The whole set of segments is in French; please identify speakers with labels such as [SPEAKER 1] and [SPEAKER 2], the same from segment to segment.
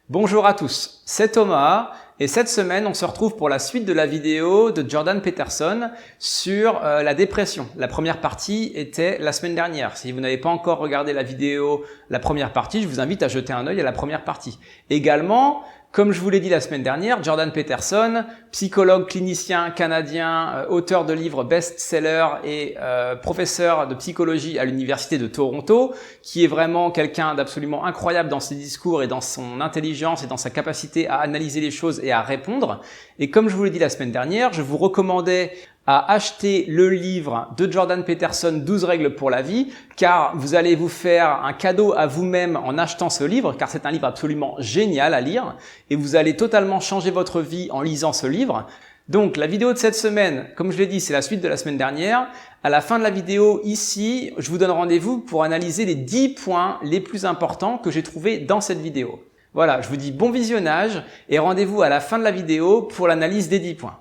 [SPEAKER 1] Bonjour à tous, c'est Thomas et cette semaine on se retrouve pour la suite de la vidéo de Jordan Peterson sur la dépression. La première partie était la semaine dernière. Si vous n'avez pas encore regardé la vidéo, la première partie, je vous invite à jeter un œil à la première partie. Également, comme je vous l'ai dit la semaine dernière, Jordan Peterson, psychologue clinicien canadien, auteur de livres best-seller et professeur de psychologie à l'Université de Toronto, qui est vraiment quelqu'un d'absolument incroyable dans ses discours et dans son intelligence et dans sa capacité à analyser les choses et à répondre. Et comme je vous l'ai dit la semaine dernière, je vous recommandais à acheter le livre de Jordan Peterson, 12 règles pour la vie, car vous allez vous faire un cadeau à vous-même en achetant ce livre, car c'est un livre absolument génial à lire, et vous allez totalement changer votre vie en lisant ce livre. Donc la vidéo de cette semaine, comme je l'ai dit, c'est la suite de la semaine dernière. À la fin de la vidéo, ici, je vous donne rendez-vous pour analyser les 10 points les plus importants que j'ai trouvés dans cette vidéo. Voilà, je vous dis bon visionnage et rendez-vous à la fin de la vidéo pour l'analyse des 10 points.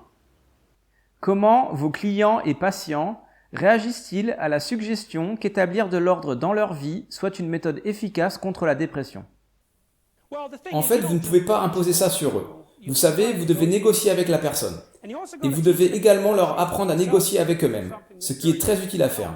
[SPEAKER 1] Comment vos clients et patients réagissent-ils à la suggestion qu'établir de l'ordre dans leur vie soit une méthode efficace contre la dépression?
[SPEAKER 2] En fait, vous ne pouvez pas imposer ça sur eux. Vous savez, vous devez négocier avec la personne. Et vous devez également leur apprendre à négocier avec eux-mêmes, ce qui est très utile à faire.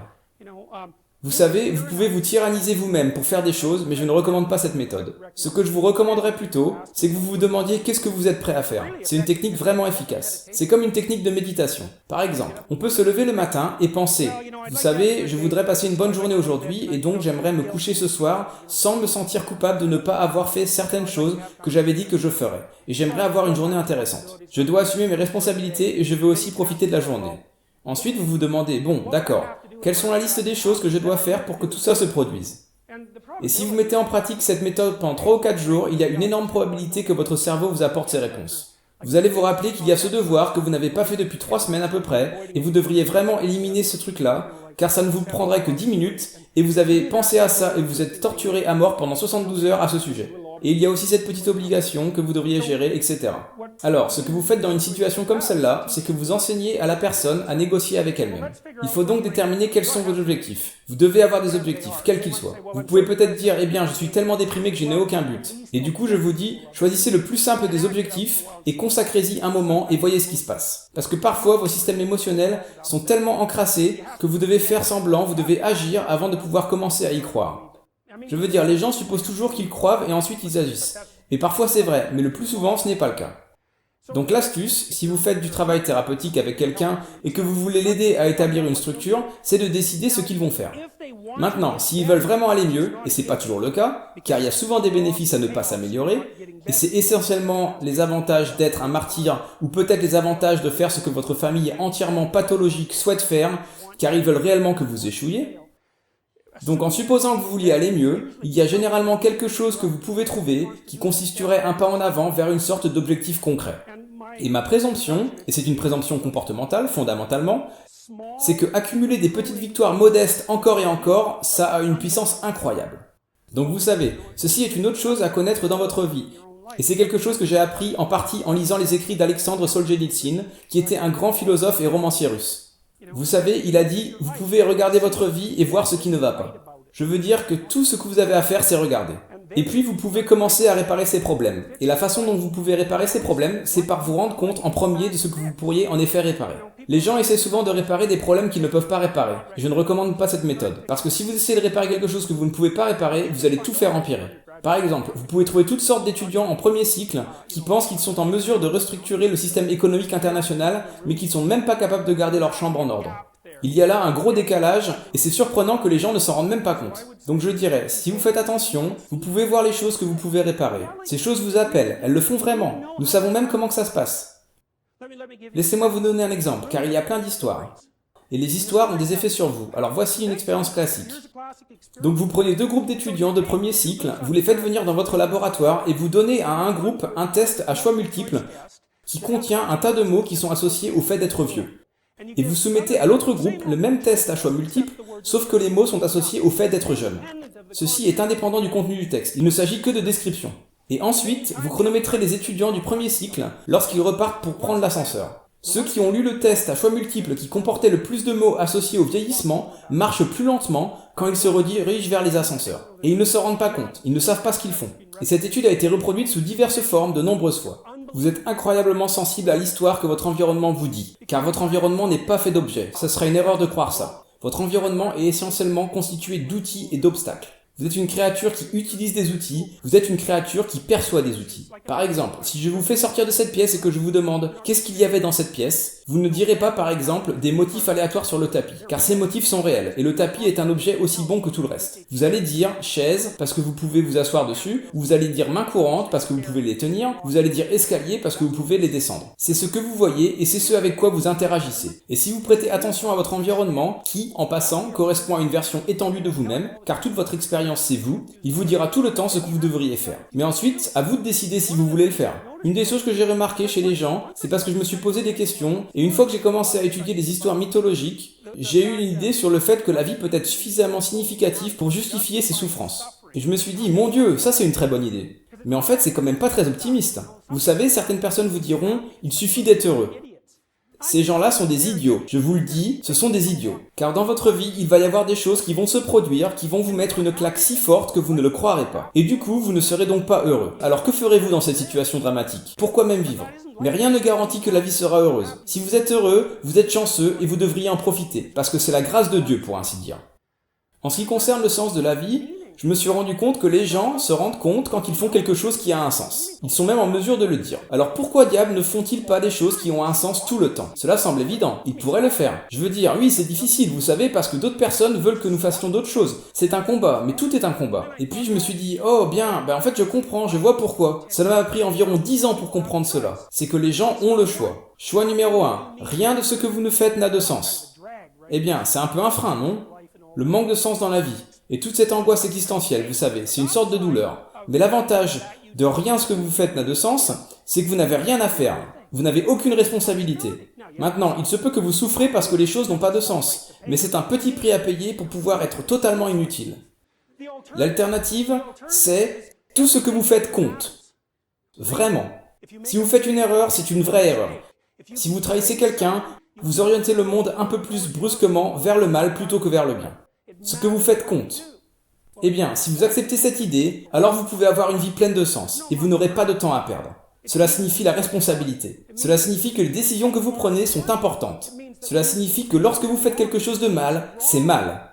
[SPEAKER 2] Vous savez, vous pouvez vous tyranniser vous-même pour faire des choses, mais je ne recommande pas cette méthode. Ce que je vous recommanderais plutôt, c'est que vous vous demandiez qu'est-ce que vous êtes prêt à faire. C'est une technique vraiment efficace. C'est comme une technique de méditation. Par exemple, on peut se lever le matin et penser « Vous savez, je voudrais passer une bonne journée aujourd'hui et donc j'aimerais me coucher ce soir sans me sentir coupable de ne pas avoir fait certaines choses que j'avais dit que je ferais. Et j'aimerais avoir une journée intéressante. Je dois assumer mes responsabilités et je veux aussi profiter de la journée. » Ensuite, vous vous demandez « Bon, d'accord. Quelles sont la liste des choses que je dois faire pour que tout ça se produise ?» Et si vous mettez en pratique cette méthode pendant 3 ou 4 jours, il y a une énorme probabilité que votre cerveau vous apporte ces réponses. Vous allez vous rappeler qu'il y a ce devoir que vous n'avez pas fait depuis 3 semaines à peu près, et vous devriez vraiment éliminer ce truc-là, car ça ne vous prendrait que 10 minutes, et vous avez pensé à ça et vous êtes torturé à mort pendant 72 heures à ce sujet. Et il y a aussi cette petite obligation que vous devriez gérer, etc. Alors, ce que vous faites dans une situation comme celle-là, c'est que vous enseignez à la personne à négocier avec elle-même. Il faut donc déterminer quels sont vos objectifs. Vous devez avoir des objectifs, quels qu'ils soient. Vous pouvez peut-être dire, eh bien, je suis tellement déprimé que je n'ai aucun but. Et du coup, je vous dis, choisissez le plus simple des objectifs et consacrez-y un moment et voyez ce qui se passe. Parce que parfois, vos systèmes émotionnels sont tellement encrassés que vous devez faire semblant, vous devez agir avant de pouvoir commencer à y croire. Je veux dire, les gens supposent toujours qu'ils croient et ensuite ils agissent. Et parfois c'est vrai, mais le plus souvent ce n'est pas le cas. Donc l'astuce, si vous faites du travail thérapeutique avec quelqu'un et que vous voulez l'aider à établir une structure, c'est de décider ce qu'ils vont faire. Maintenant, s'ils veulent vraiment aller mieux, et c'est pas toujours le cas, car il y a souvent des bénéfices à ne pas s'améliorer, et c'est essentiellement les avantages d'être un martyr, ou peut-être les avantages de faire ce que votre famille entièrement pathologique souhaite faire, car ils veulent réellement que vous échouiez. Donc en supposant que vous vouliez aller mieux, il y a généralement quelque chose que vous pouvez trouver qui consisterait un pas en avant vers une sorte d'objectif concret. Et ma présomption, et c'est une présomption comportementale fondamentalement, c'est que accumuler des petites victoires modestes encore et encore, ça a une puissance incroyable. Donc vous savez, ceci est une autre chose à connaître dans votre vie. Et c'est quelque chose que j'ai appris en partie en lisant les écrits d'Alexandre Solzhenitsyn, qui était un grand philosophe et romancier russe. Vous savez, il a dit, vous pouvez regarder votre vie et voir ce qui ne va pas. Je veux dire que tout ce que vous avez à faire, c'est regarder. Et puis vous pouvez commencer à réparer ces problèmes. Et la façon dont vous pouvez réparer ces problèmes, c'est par vous rendre compte en premier de ce que vous pourriez en effet réparer. Les gens essaient souvent de réparer des problèmes qu'ils ne peuvent pas réparer. Je ne recommande pas cette méthode. Parce que si vous essayez de réparer quelque chose que vous ne pouvez pas réparer, vous allez tout faire empirer. Par exemple, vous pouvez trouver toutes sortes d'étudiants en premier cycle qui pensent qu'ils sont en mesure de restructurer le système économique international, mais qui ne sont même pas capables de garder leur chambre en ordre. Il y a là un gros décalage, et c'est surprenant que les gens ne s'en rendent même pas compte. Donc je dirais, si vous faites attention, vous pouvez voir les choses que vous pouvez réparer. Ces choses vous appellent, elles le font vraiment. Nous savons même comment que ça se passe. Laissez-moi vous donner un exemple, car il y a plein d'histoires. Et les histoires ont des effets sur vous. Alors voici une expérience classique. Donc vous prenez 2 groupes d'étudiants de premier cycle, vous les faites venir dans votre laboratoire et vous donnez à un groupe un test à choix multiples qui contient un tas de mots qui sont associés au fait d'être vieux. Et vous soumettez à l'autre groupe le même test à choix multiples, sauf que les mots sont associés au fait d'être jeune. Ceci est indépendant du contenu du texte, il ne s'agit que de description. Et ensuite, vous chronométrez les étudiants du premier cycle lorsqu'ils repartent pour prendre l'ascenseur. Ceux qui ont lu le test à choix multiples qui comportait le plus de mots associés au vieillissement marchent plus lentement quand ils se redirigent vers les ascenseurs. Et ils ne se rendent pas compte, ils ne savent pas ce qu'ils font. Et cette étude a été reproduite sous diverses formes de nombreuses fois. Vous êtes incroyablement sensible à l'histoire que votre environnement vous dit, car votre environnement n'est pas fait d'objets, ce serait une erreur de croire ça. Votre environnement est essentiellement constitué d'outils et d'obstacles. Vous êtes une créature qui utilise des outils, vous êtes une créature qui perçoit des outils. Par exemple, si je vous fais sortir de cette pièce et que je vous demande qu'est-ce qu'il y avait dans cette pièce, vous ne direz pas par exemple des motifs aléatoires sur le tapis, car ces motifs sont réels, et le tapis est un objet aussi bon que tout le reste. Vous allez dire chaise parce que vous pouvez vous asseoir dessus, ou vous allez dire main courante parce que vous pouvez les tenir, vous allez dire escalier parce que vous pouvez les descendre. C'est ce que vous voyez et c'est ce avec quoi vous interagissez. Et si vous prêtez attention à votre environnement, qui, en passant, correspond à une version étendue de vous-même, car toute votre expérience c'est vous, il vous dira tout le temps ce que vous devriez faire. Mais ensuite, à vous de décider si vous voulez le faire. Une des choses que j'ai remarqué chez les gens, c'est parce que je me suis posé des questions, et une fois que j'ai commencé à étudier des histoires mythologiques, j'ai eu une idée sur le fait que la vie peut être suffisamment significative pour justifier ses souffrances. Et je me suis dit, mon Dieu, ça c'est une très bonne idée. Mais en fait, c'est quand même pas très optimiste. Vous savez, certaines personnes vous diront, il suffit d'être heureux. Ces gens-là sont des idiots. Je vous le dis, ce sont des idiots. Car dans votre vie, il va y avoir des choses qui vont se produire, qui vont vous mettre une claque si forte que vous ne le croirez pas. Et du coup, vous ne serez donc pas heureux. Alors que ferez-vous dans cette situation dramatique? Pourquoi même vivre? Mais rien ne garantit que la vie sera heureuse. Si vous êtes heureux, vous êtes chanceux et vous devriez en profiter. Parce que c'est la grâce de Dieu, pour ainsi dire. En ce qui concerne le sens de la vie, je me suis rendu compte que les gens se rendent compte quand ils font quelque chose qui a un sens. Ils sont même en mesure de le dire. Alors pourquoi diable ne font-ils pas des choses qui ont un sens tout le temps? Cela semble évident, ils pourraient le faire. Je veux dire, oui c'est difficile, vous savez, parce que d'autres personnes veulent que nous fassions d'autres choses. C'est un combat, mais tout est un combat. Et puis je me suis dit, oh bien, en fait je comprends, je vois pourquoi. Cela m'a pris environ 10 ans pour comprendre cela. C'est que les gens ont le choix. Choix numéro 1, rien de ce que vous ne faites n'a de sens. Eh bien, c'est un peu un frein, non? Le manque de sens dans la vie. Et toute cette angoisse existentielle, vous savez, c'est une sorte de douleur. Mais l'avantage de rien ce que vous faites n'a de sens, c'est que vous n'avez rien à faire. Vous n'avez aucune responsabilité. Maintenant, il se peut que vous souffrez parce que les choses n'ont pas de sens. Mais c'est un petit prix à payer pour pouvoir être totalement inutile. L'alternative, c'est tout ce que vous faites compte. Vraiment. Si vous faites une erreur, c'est une vraie erreur. Si vous trahissez quelqu'un, vous orientez le monde un peu plus brusquement vers le mal plutôt que vers le bien. Ce que vous faites compte. Eh bien, si vous acceptez cette idée, alors vous pouvez avoir une vie pleine de sens, et vous n'aurez pas de temps à perdre. Cela signifie la responsabilité. Cela signifie que les décisions que vous prenez sont importantes. Cela signifie que lorsque vous faites quelque chose de mal, c'est mal.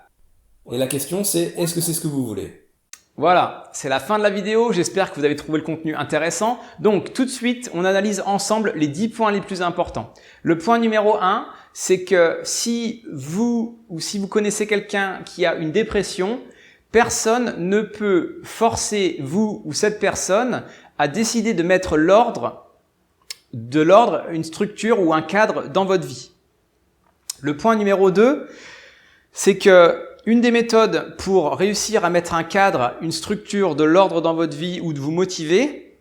[SPEAKER 2] Et la question c'est, est-ce que c'est ce que vous voulez?
[SPEAKER 1] Voilà, c'est la fin de la vidéo, j'espère que vous avez trouvé le contenu intéressant. Donc tout de suite, on analyse ensemble les 10 points les plus importants. Le point numéro 1, c'est que si vous connaissez quelqu'un qui a une dépression, personne ne peut forcer vous ou cette personne à décider de mettre de l'ordre, une structure ou un cadre dans votre vie. Le point numéro 2, c'est que une des méthodes pour réussir à mettre un cadre, une structure, de l'ordre dans votre vie ou de vous motiver,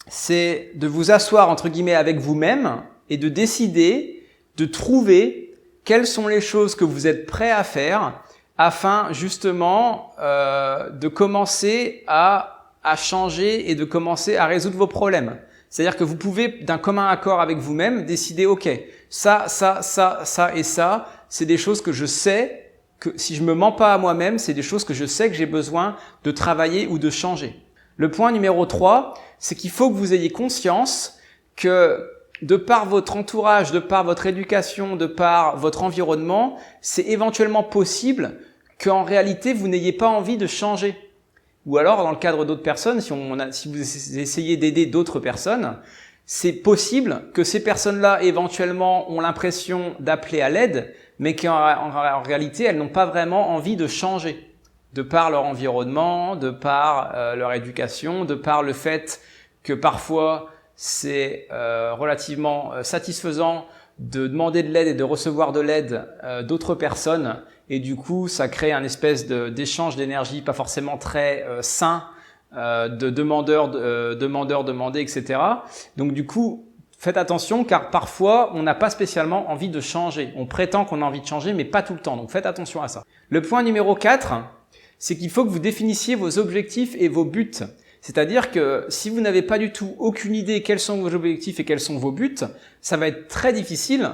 [SPEAKER 1] c'est de vous asseoir entre guillemets avec vous-même et de décider, de trouver quelles sont les choses que vous êtes prêt à faire afin justement de commencer à changer et de commencer à résoudre vos problèmes. C'est-à-dire que vous pouvez d'un commun accord avec vous-même décider, ok, ça et ça, c'est des choses que je sais que si je me mens pas à moi-même, c'est des choses que je sais que j'ai besoin de travailler ou de changer. Le point numéro 3, c'est qu'il faut que vous ayez conscience que de par votre entourage, de par votre éducation, de par votre environnement, c'est éventuellement possible qu'en réalité, vous n'ayez pas envie de changer. Ou alors, dans le cadre d'autres personnes, si vous essayez d'aider d'autres personnes, c'est possible que ces personnes-là, éventuellement, ont l'impression d'appeler à l'aide, mais qu'en réalité, elles n'ont pas vraiment envie de changer, de par leur environnement, de par leur éducation, de par le fait que parfois, c'est relativement satisfaisant de demander de l'aide et de recevoir de l'aide d'autres personnes, et du coup, ça crée un espèce d'échange d'énergie pas forcément très sain, de demandeur-demandé, etc. Donc du coup, faites attention car parfois, on n'a pas spécialement envie de changer. On prétend qu'on a envie de changer, mais pas tout le temps. Donc faites attention à ça. Le point numéro 4, c'est qu'il faut que vous définissiez vos objectifs et vos buts. C'est-à-dire que si vous n'avez pas du tout aucune idée quels sont vos objectifs et quels sont vos buts, ça va être très difficile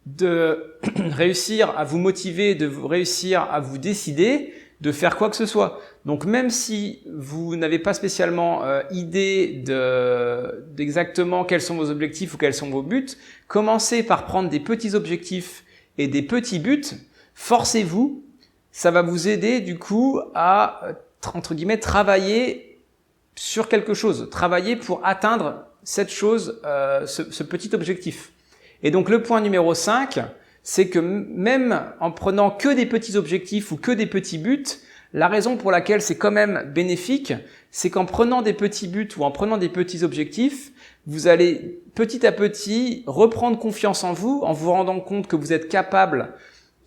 [SPEAKER 1] de réussir à vous motiver, de réussir à vous décider de faire quoi que ce soit. Donc même si vous n'avez pas spécialement idée d'exactement quels sont vos objectifs ou quels sont vos buts, commencez par prendre des petits objectifs et des petits buts, forcez-vous, ça va vous aider du coup à, entre guillemets, travailler sur quelque chose, travailler pour atteindre cette chose, ce petit objectif. Et donc le point numéro 5, c'est que même en prenant que des petits objectifs ou que des petits buts, la raison pour laquelle c'est quand même bénéfique, c'est qu'en prenant des petits buts ou en prenant des petits objectifs, vous allez petit à petit reprendre confiance en vous rendant compte que vous êtes capable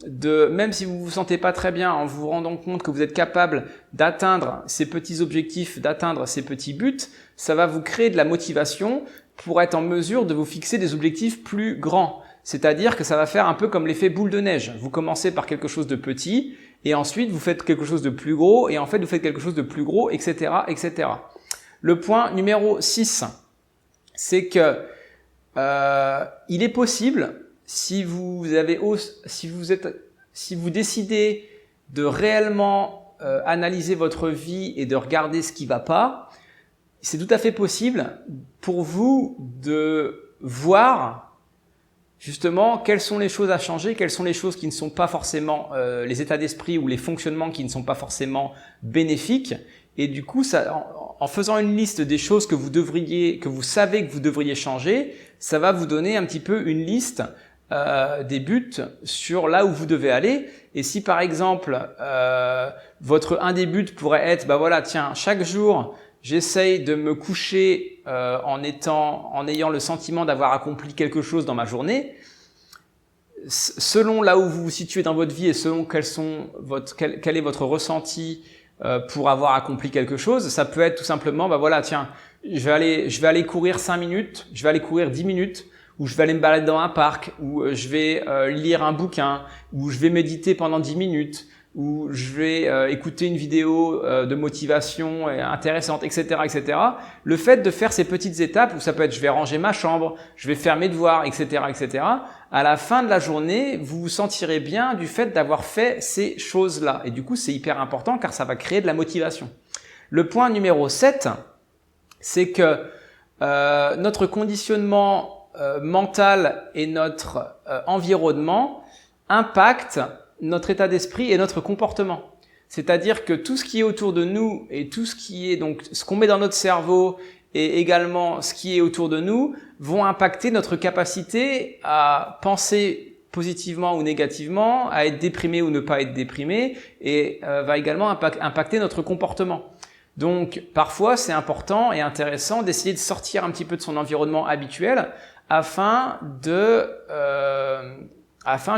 [SPEAKER 1] de, même si vous vous sentez pas très bien, en vous rendant compte que vous êtes capable d'atteindre ces petits objectifs, d'atteindre ces petits buts, ça va vous créer de la motivation pour être en mesure de vous fixer des objectifs plus grands. C'est-à-dire que ça va faire un peu comme l'effet boule de neige. Vous commencez par quelque chose de petit et ensuite vous faites quelque chose de plus gros et en fait vous faites quelque chose de plus gros, etc., etc. Le point numéro 6, c'est que il est possible, si vous décidez de réellement analyser votre vie et de regarder ce qui va pas, c'est tout à fait possible pour vous de voir justement quelles sont les choses à changer, quelles sont les choses qui ne sont pas forcément les états d'esprit ou les fonctionnements qui ne sont pas forcément bénéfiques. Et du coup, en faisant une liste des choses que vous savez que vous devriez changer, ça va vous donner un petit peu une liste des buts sur là où vous devez aller. Et si par exemple un des buts pourrait être, bah voilà, tiens, chaque jour j'essaye de me coucher en ayant le sentiment d'avoir accompli quelque chose dans ma journée. Selon là où vous vous situez dans votre vie et selon quel est votre ressenti pour avoir accompli quelque chose, ça peut être tout simplement, bah voilà, tiens, je vais aller courir 5 minutes, je vais aller courir 10 minutes, ou je vais aller me balader dans un parc, ou je vais lire un bouquin, ou je vais méditer pendant 10 minutes, ou je vais écouter une vidéo de motivation intéressante, etc., etc. Le fait de faire ces petites étapes, où ça peut être je vais ranger ma chambre, je vais faire mes devoirs, etc., etc., à la fin de la journée, vous vous sentirez bien du fait d'avoir fait ces choses-là. Et du coup, c'est hyper important car ça va créer de la motivation. Le point numéro 7, c'est que notre conditionnement mental et notre environnement impactent notre état d'esprit et notre comportement. C'est-à-dire que tout ce qui est autour de nous et tout ce qui est donc ce qu'on met dans notre cerveau et également ce qui est autour de nous vont impacter notre capacité à penser positivement ou négativement, à être déprimé ou ne pas être déprimé et va également impacter notre comportement. Donc parfois c'est important et intéressant d'essayer de sortir un petit peu de son environnement habituel afin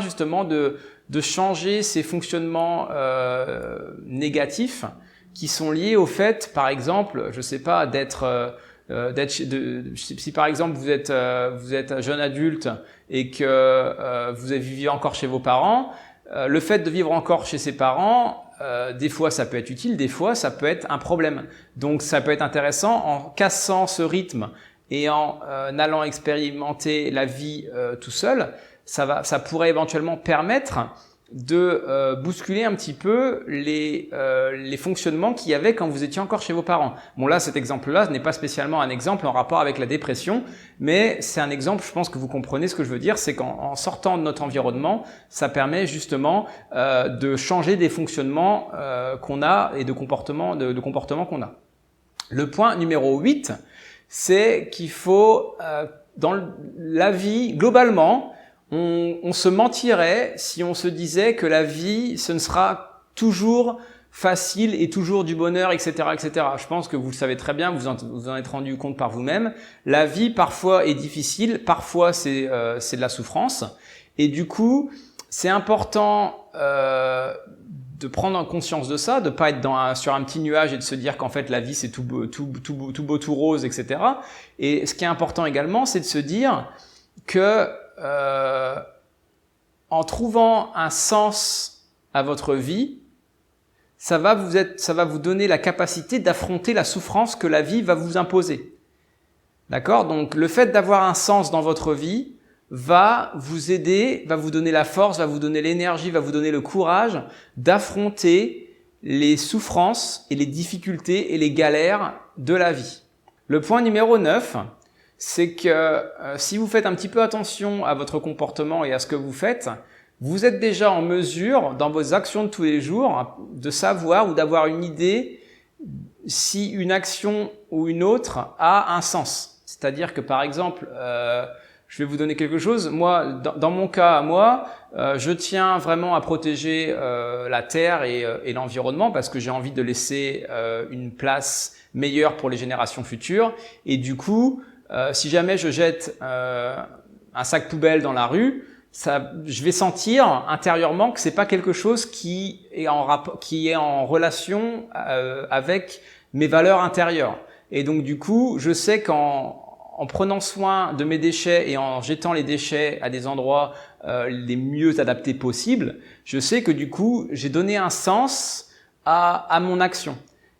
[SPEAKER 1] justement de changer ces fonctionnements négatifs qui sont liés au fait, par exemple, je sais pas, si par exemple vous êtes jeune adulte et que vous vivez encore chez vos parents, le fait de vivre encore chez ses parents, des fois ça peut être utile, des fois ça peut être un problème. Donc ça peut être intéressant en cassant ce rythme et en allant expérimenter la vie tout seul. Ça pourrait éventuellement permettre de bousculer un petit peu les fonctionnements qu'il y avait quand vous étiez encore chez vos parents. Bon là, cet exemple-là, ce n'est pas spécialement un exemple en rapport avec la dépression, mais c'est un exemple, je pense que vous comprenez ce que je veux dire, c'est qu'en sortant de notre environnement, ça permet justement de changer des fonctionnements qu'on a et de comportements qu'on a. Le point numéro 8, c'est qu'il faut, dans la vie, globalement, on se mentirait si on se disait que la vie, ce ne sera toujours facile et toujours du bonheur, etc., etc. Je pense que vous le savez très bien, vous en êtes rendu compte par vous-même. La vie, parfois, est difficile, parfois, c'est de la souffrance. Et du coup, c'est important de prendre conscience de ça, de pas être sur un petit nuage et de se dire qu'en fait, la vie, c'est tout beau, tout rose, etc. Et ce qui est important également, c'est de se dire que en trouvant un sens à votre vie, ça va vous donner la capacité d'affronter la souffrance que la vie va vous imposer. D'accord ? Donc le fait d'avoir un sens dans votre vie va vous aider, va vous donner la force, va vous donner l'énergie, va vous donner le courage d'affronter les souffrances et les difficultés et les galères de la vie. Le point numéro 9, c'est que si vous faites un petit peu attention à votre comportement et à ce que vous faites, vous êtes déjà en mesure, dans vos actions de tous les jours, de savoir ou d'avoir une idée si une action ou une autre a un sens. C'est-à-dire que par exemple, je vais vous donner quelque chose. Moi, dans mon cas, je tiens vraiment à protéger la terre et l'environnement parce que j'ai envie de laisser une place meilleure pour les générations futures. Et du coup, si jamais je jette un sac poubelle dans la rue, je vais sentir intérieurement que c'est pas quelque chose qui est en relation avec mes valeurs intérieures. Et donc du coup, je sais qu'en prenant soin de mes déchets et en jetant les déchets à des endroits les mieux adaptés possibles, je sais que du coup, j'ai donné un sens à mon action.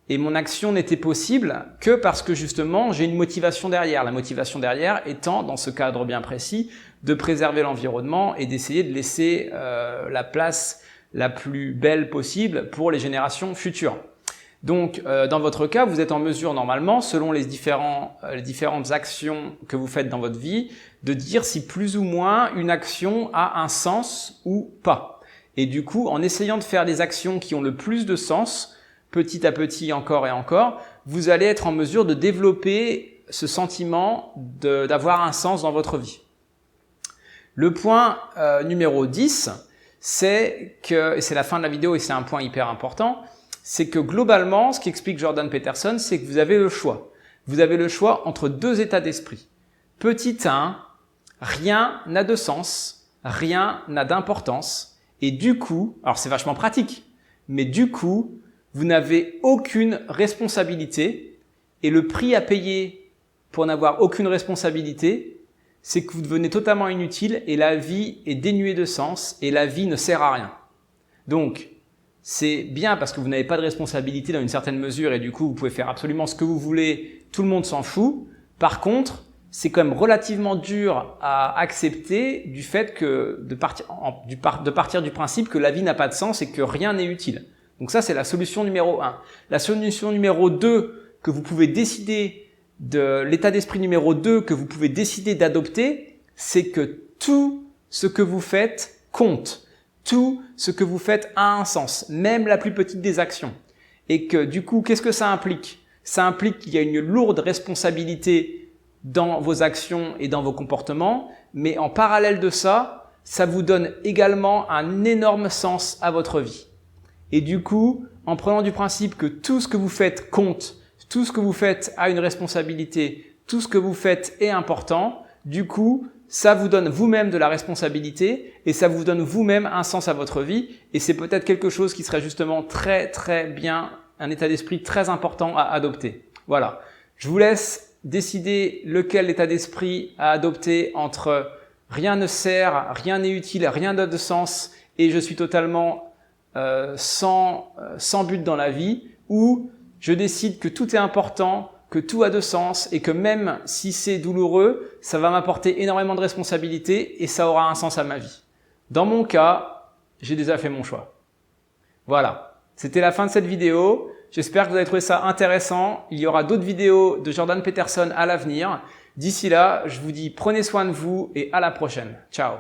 [SPEAKER 1] Et mon action n'était possible que parce que justement, j'ai une motivation derrière. La motivation derrière étant, dans ce cadre bien précis, de préserver l'environnement et d'essayer de laisser la place la plus belle possible pour les générations futures. Donc, dans votre cas, vous êtes en mesure normalement, selon les différentes actions que vous faites dans votre vie, de dire si plus ou moins une action a un sens ou pas. Et du coup, en essayant de faire des actions qui ont le plus de sens, petit à petit, encore et encore, vous allez être en mesure de développer ce sentiment d'avoir un sens dans votre vie. Le point numéro 10, c'est que, et c'est la fin de la vidéo et c'est un point hyper important, c'est que globalement, ce qu'explique Jordan Peterson, c'est que vous avez le choix. Vous avez le choix entre deux états d'esprit. Petit 1, rien n'a de sens, rien n'a d'importance, et du coup, alors c'est vachement pratique, mais du coup, vous n'avez aucune responsabilité, et le prix à payer pour n'avoir aucune responsabilité, c'est que vous devenez totalement inutile et la vie est dénuée de sens et la vie ne sert à rien. Donc, c'est bien parce que vous n'avez pas de responsabilité dans une certaine mesure et du coup, vous pouvez faire absolument ce que vous voulez, tout le monde s'en fout. Par contre, c'est quand même relativement dur à accepter du fait que de partir du principe que la vie n'a pas de sens et que rien n'est utile. Donc ça, c'est la solution numéro 1. La solution numéro 2 que vous pouvez décider l'état d'esprit numéro 2 que vous pouvez décider d'adopter, c'est que tout ce que vous faites compte. Tout ce que vous faites a un sens, même la plus petite des actions. Et que du coup, qu'est-ce que ça implique? Ça implique qu'il y a une lourde responsabilité dans vos actions et dans vos comportements, mais en parallèle de ça, ça vous donne également un énorme sens à votre vie. Et du coup, en prenant du principe que tout ce que vous faites compte, tout ce que vous faites a une responsabilité, tout ce que vous faites est important, du coup, ça vous donne vous-même de la responsabilité et ça vous donne vous-même un sens à votre vie et c'est peut-être quelque chose qui serait justement très très bien, un état d'esprit très important à adopter. Voilà. Je vous laisse décider lequel état d'esprit à adopter entre rien ne sert, rien n'est utile, rien n'a de sens et je suis totalement sans but dans la vie, ou je décide que tout est important, que tout a de sens et que même si c'est douloureux, ça va m'apporter énormément de responsabilités et ça aura un sens à ma vie. Dans mon cas, j'ai déjà fait mon choix. Voilà, c'était la fin de cette vidéo. J'espère que vous avez trouvé ça intéressant. Il y aura d'autres vidéos de Jordan Peterson à l'avenir. D'ici là, je vous dis prenez soin de vous et à la prochaine. Ciao.